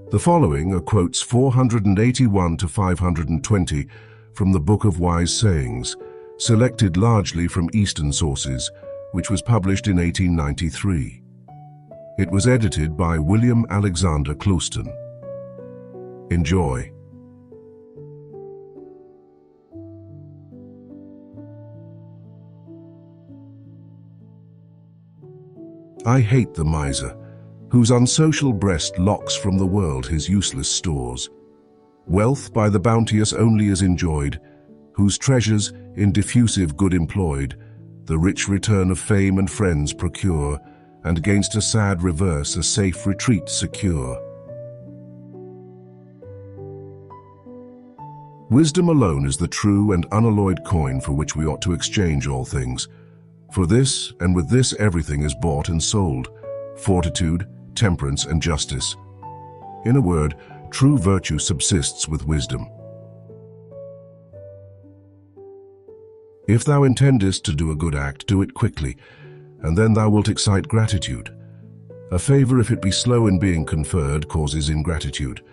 The following are quotes 481 to 520 from the Book of Wise Sayings, selected largely from Eastern sources, which was published in 1893. It was edited by William Alexander Clouston. Enjoy. I hate the miser, whose unsocial breast locks from the world his useless stores. Wealth by the bounteous only is enjoyed, whose treasures in diffusive good employed, the rich return of fame and friends procure, and against a sad reverse a safe retreat secure. Wisdom alone is the true and unalloyed coin for which we ought to exchange all things. For this, and with this everything is bought and sold, fortitude, temperance, and justice. In a word, true virtue subsists with wisdom. If thou intendest to do a good act, do it quickly, and then thou wilt excite gratitude. A favor, if it be slow in being conferred, causes ingratitude.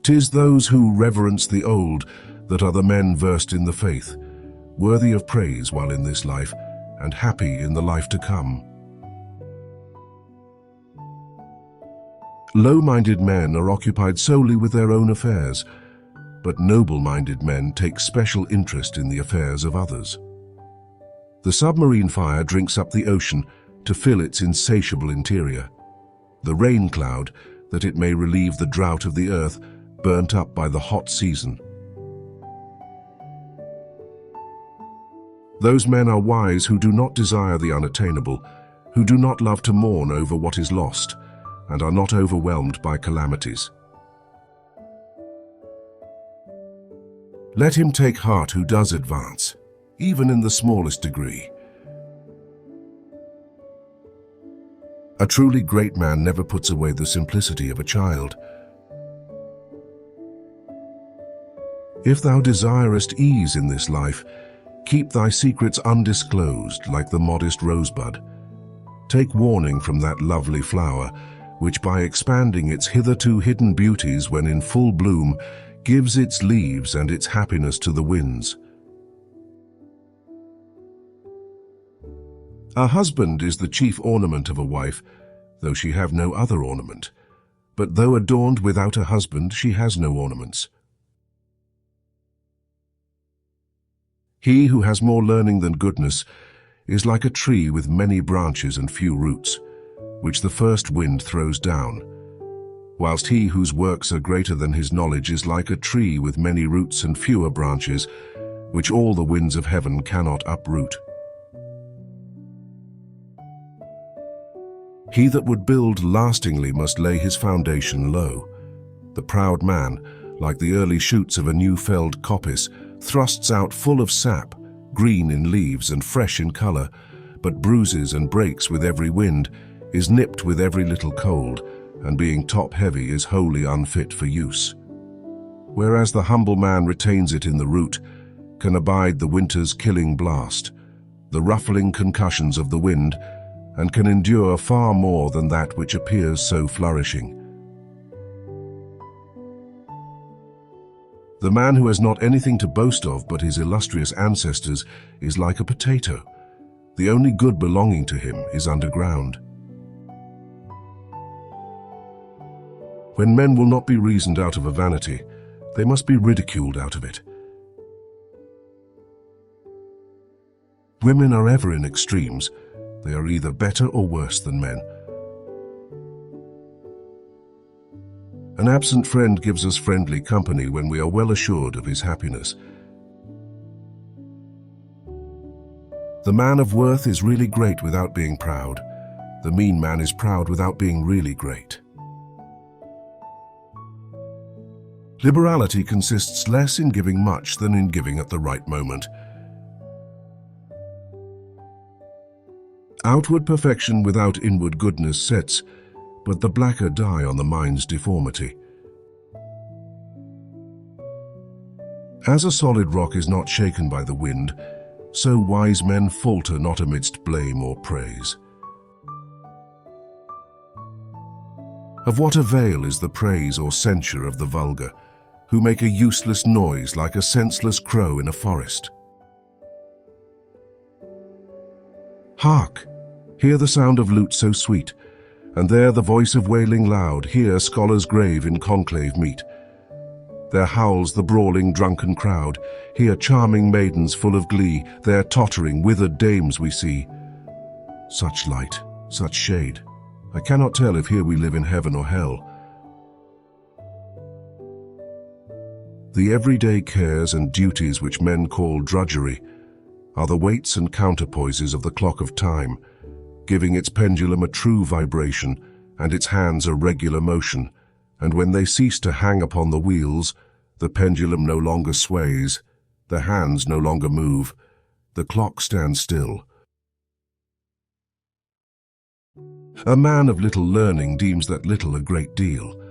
'Tis those who reverence the old that are the men versed in the faith, worthy of praise while in this life, and happy in the life to come. Low-minded men are occupied solely with their own affairs, but noble-minded men take special interest in the affairs of others. The submarine fire drinks up the ocean to fill its insatiable interior. The rain cloud, that it may relieve the drought of the earth, burnt up by the hot season. Those men are wise who do not desire the unattainable, who do not love to mourn over what is lost, and are not overwhelmed by calamities. Let him take heart who does advance, even in the smallest degree. A truly great man never puts away the simplicity of a child. If thou desirest ease in this life, keep thy secrets undisclosed like the modest rosebud. Take warning from that lovely flower, which by expanding its hitherto hidden beauties when in full bloom, gives its leaves and its happiness to the winds. A husband is the chief ornament of a wife, though she have no other ornament. But though adorned without a husband, she has no ornaments. He who has more learning than goodness is like a tree with many branches and few roots, which the first wind throws down, whilst he whose works are greater than his knowledge is like a tree with many roots and fewer branches, which all the winds of heaven cannot uproot. He that would build lastingly must lay his foundation low. The proud man, like the early shoots of a new-felled coppice, thrusts out full of sap, green in leaves and fresh in color, but bruises and breaks with every wind, is nipped with every little cold, and being top-heavy is wholly unfit for use. Whereas the humble man retains it in the root, can abide the winter's killing blast, the ruffling concussions of the wind, and can endure far more than that which appears so flourishing. The man who has not anything to boast of but his illustrious ancestors is like a potato. The only good belonging to him is underground. When men will not be reasoned out of a vanity, they must be ridiculed out of it. Women are ever in extremes. They are either better or worse than men. An absent friend gives us friendly company when we are well assured of his happiness. The man of worth is really great without being proud. The mean man is proud without being really great. Liberality consists less in giving much than in giving at the right moment. Outward perfection without inward goodness sets, but the blacker dye on the mind's deformity. As a solid rock is not shaken by the wind, so wise men falter not amidst blame or praise. Of what avail is the praise or censure of the vulgar, who make a useless noise like a senseless crow in a forest? Hark! Hear the sound of lute so sweet, and there the voice of wailing loud. Here scholars grave in conclave meet. There howls the brawling drunken crowd. Here charming maidens full of glee. There tottering withered dames we see. Such light, such shade. I cannot tell if here we live in heaven or hell. The everyday cares and duties which men call drudgery are the weights and counterpoises of the clock of time, giving its pendulum a true vibration and its hands a regular motion, and when they cease to hang upon the wheels, the pendulum no longer sways, the hands no longer move, the clock stands still. A man of little learning deems that little a great deal.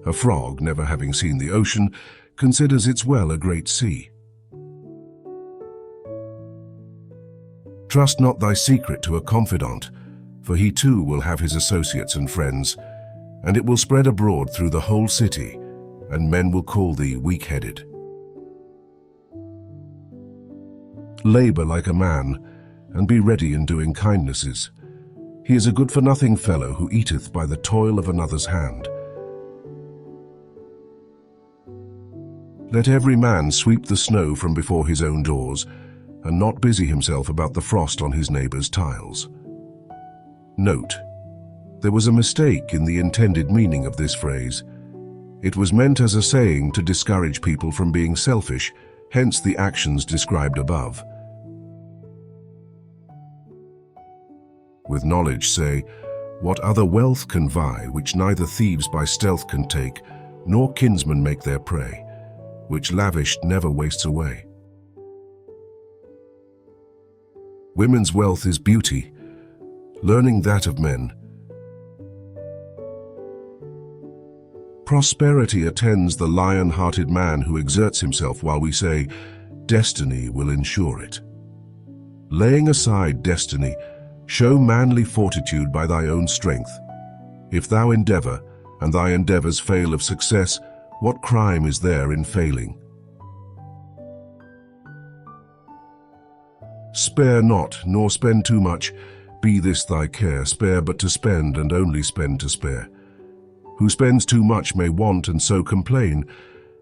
A frog, never having seen the ocean, considers its well a great sea. Trust not thy secret to a confidant, for he too will have his associates and friends, and it will spread abroad through the whole city, and men will call thee weak-headed. Labor like a man, and be ready in doing kindnesses. He is a good-for-nothing fellow who eateth by the toil of another's hand. Let every man sweep the snow from before his own doors, and not busy himself about the frost on his neighbor's tiles. Note: there was a mistake in the intended meaning of this phrase. It was meant as a saying to discourage people from being selfish, hence the actions described above. With knowledge say, what other wealth can vie, which neither thieves by stealth can take, nor kinsmen make their prey, which lavished never wastes away. Women's wealth is beauty, learning that of men. Prosperity attends the lion-hearted man who exerts himself, while we say, destiny will ensure it. Laying aside destiny, show manly fortitude by thy own strength. If thou endeavor, and thy endeavors fail of success, what crime is there in failing? Spare not, nor spend too much, be this thy care. Spare but to spend, and only spend to spare. Who spends too much may want and so complain,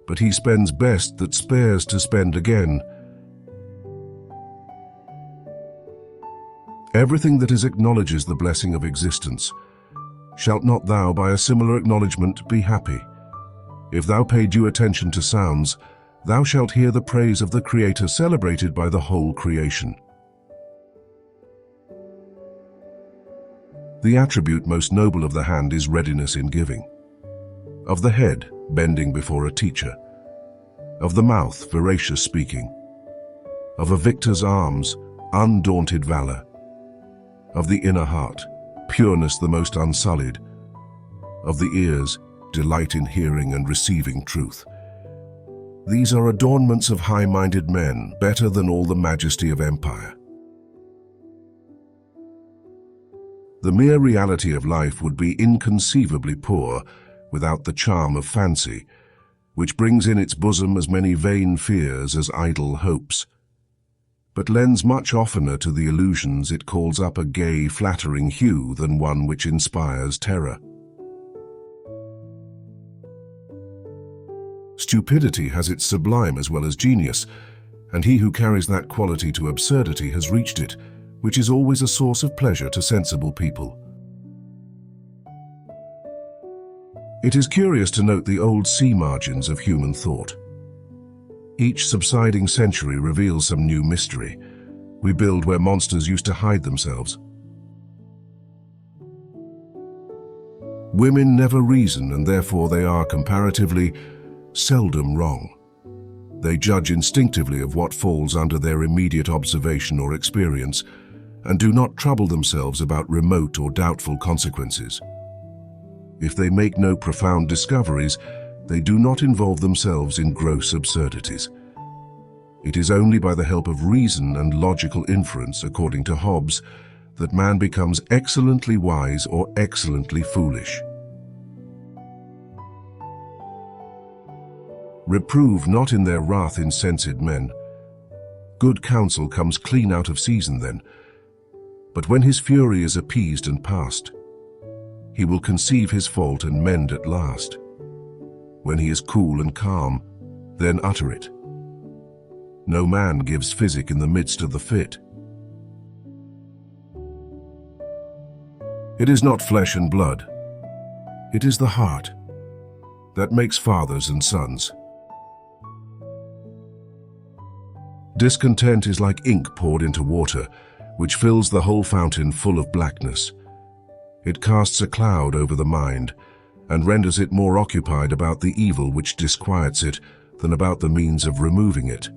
but he spends best that spares to spend again. Everything that is acknowledges the blessing of existence. Shalt not thou by a similar acknowledgement be happy? If thou pay due attention to sounds, thou shalt hear the praise of the Creator celebrated by the whole creation. The attribute most noble of the hand is readiness in giving. Of the head, bending before a teacher. Of the mouth, veracious speaking. Of a victor's arms, undaunted valor. Of the inner heart, pureness the most unsullied. Of the ears, delight in hearing and receiving truth. These are adornments of high-minded men, better than all the majesty of empire. The mere reality of life would be inconceivably poor without the charm of fancy, which brings in its bosom as many vain fears as idle hopes, but lends much oftener to the illusions it calls up a gay, flattering hue than one which inspires terror. Stupidity has its sublime as well as genius, and he who carries that quality to absurdity has reached it, which is always a source of pleasure to sensible people. It is curious to note the old sea margins of human thought. Each subsiding century reveals some new mystery. We build where monsters used to hide themselves. Women never reason, and therefore they are, comparatively, seldom wrong. They judge instinctively of what falls under their immediate observation or experience, and do not trouble themselves about remote or doubtful consequences. If they make no profound discoveries, they do not involve themselves in gross absurdities. It is only by the help of reason and logical inference, according to Hobbes, that man becomes excellently wise or excellently foolish. Reprove not in their wrath insensate men. Good counsel comes clean out of season then, but when his fury is appeased and past, he will conceive his fault and mend at last. When he is cool and calm, then utter it. No man gives physic in the midst of the fit. It is not flesh and blood, it is the heart that makes fathers and sons. Discontent is like ink poured into water, which fills the whole fountain full of blackness. It casts a cloud over the mind, and renders it more occupied about the evil which disquiets it than about the means of removing it.